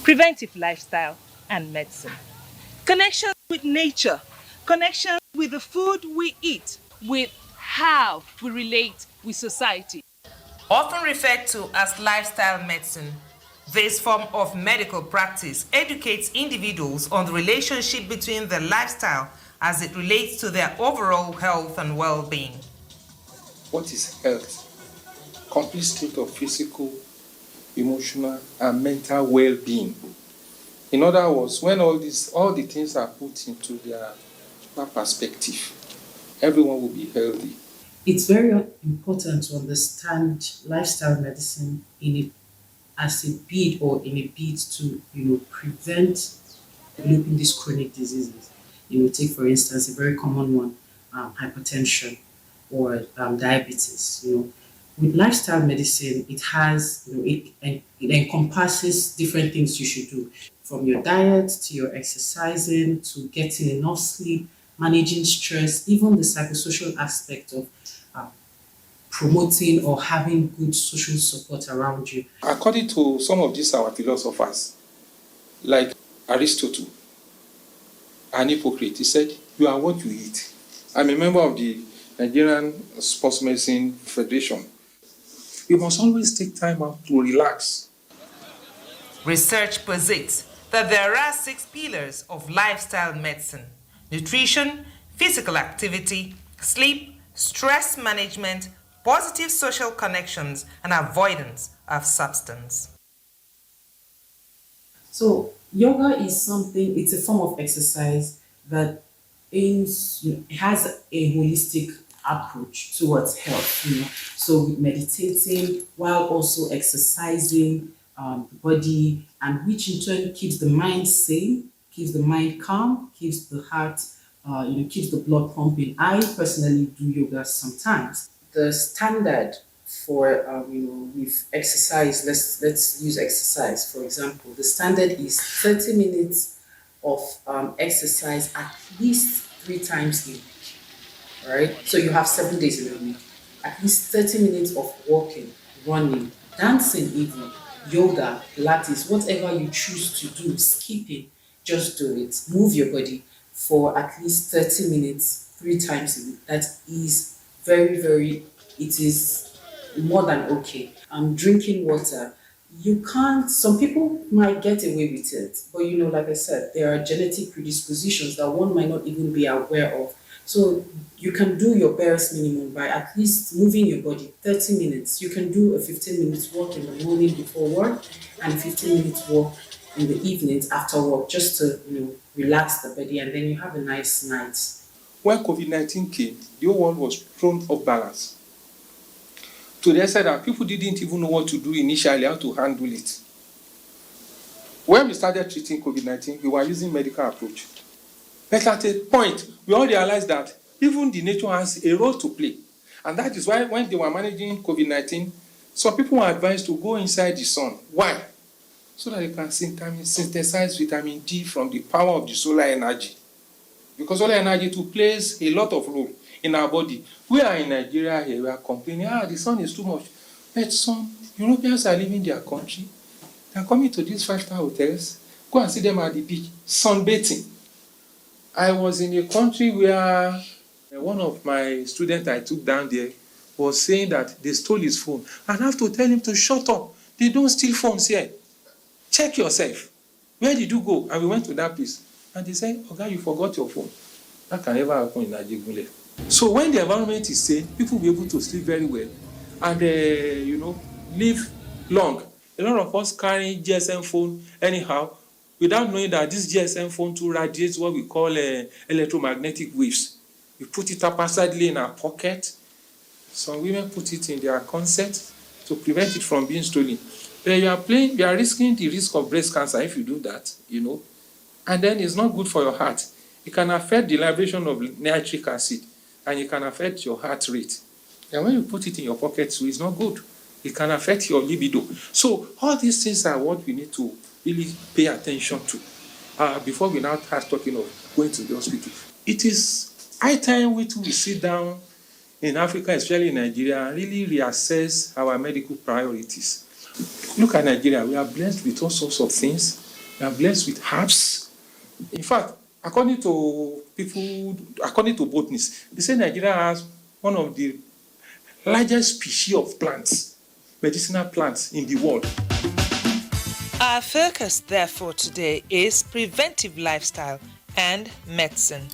preventive lifestyle, and medicine. Connections with nature, connections with the food we eat, with how we relate with society. Often referred to as lifestyle medicine, this form of medical practice educates individuals on the relationship between their lifestyle as it relates to their overall health and well being. What is health? Complete state of physical, emotional, and mental well-being. In other words, when all the things are put into their perspective, everyone will be healthy. It's very important to understand lifestyle medicine as a bid or in a bid to prevent developing these chronic diseases. Take for instance a very common one, hypertension or diabetes. With lifestyle medicine, it has it encompasses different things you should do, from your diet to your exercising to getting enough sleep, managing stress, even the psychosocial aspect of uh, promoting or having good social support around you. According to some of these our philosophers, like Aristotle and Hippocrates, he said, "You are what you eat." I'm a member of the Nigerian Sports Medicine Federation. You must always take time out to relax. Research posits that there are 6 pillars of lifestyle medicine: nutrition, physical activity, sleep, stress management, positive social connections, and avoidance of substance. So yoga is something, it's a form of exercise that it has a holistic approach towards health. So with meditating while also exercising the body, and which in turn keeps the mind sane, keeps the mind calm, keeps the heart, keeps the blood pumping. I personally do yoga sometimes. The standard for with exercise, let's use exercise for example. The standard is 30 minutes of exercise at least 3 times a week. All right, so you have 7 days in a week. At least 30 minutes of walking, running, dancing, even yoga, pilates, whatever you choose to do, skipping, just do it. Move your body for at least 30 minutes 3 times a week. That is it is more than okay. Drinking water. You can't, some people might get away with it, but like I said, there are genetic predispositions that one might not even be aware of. So you can do your barest minimum by at least moving your body 30 minutes. You can do a 15 minutes walk in the morning before work and 15 minutes walk in the evenings after work, just to relax the body, and then you have a nice night. When COVID-19 came, the whole world was thrown off balance. To the extent that people didn't even know what to do initially, how to handle it. When we started treating COVID-19, we were using medical approach. But at a point, we all realized that even the nature has a role to play. And that is why when they were managing COVID-19, some people were advised to go inside the sun. Why? So that they can synthesize vitamin D from the power of the solar energy. Because solar energy too plays a lot of role in our body. We are in Nigeria here, we are complaining, the sun is too much. But some Europeans are leaving their country. They are coming to these 5-star hotels. Go and see them at the beach, sunbathing. I was in a country where one of my students I took down there was saying that they stole his phone. And I have to tell him to shut up. They don't steal phones here. Check yourself. Where did you go? And we went to that place. And they said, "Okay, you forgot your phone." That can never happen in Nigeria. So when the environment is safe, people will be able to sleep very well and live long. A lot of us carry GSM phone anyhow, without knowing that this GSM phone too radiates what we call electromagnetic waves. We put it up haphazardly in our pocket. Some women put it in their consent to prevent it from being stolen. But you are risking the risk of breast cancer if you do that, And then it's not good for your heart. It can affect the liberation of nitric acid, and it can affect your heart rate. And when you put it in your pocket, so it's not good. It can affect your libido. So all these things are what we need to really pay attention to before we now start talking of going to the hospital. It is high time we sit down in Africa, especially in Nigeria, and really reassess our medical priorities. Look at Nigeria. We are blessed with all sorts of things. We are blessed with herbs. In fact, according to botanists, they say Nigeria has one of the largest species of plants, medicinal plants in the world. Our focus, therefore, today is preventive lifestyle and medicine.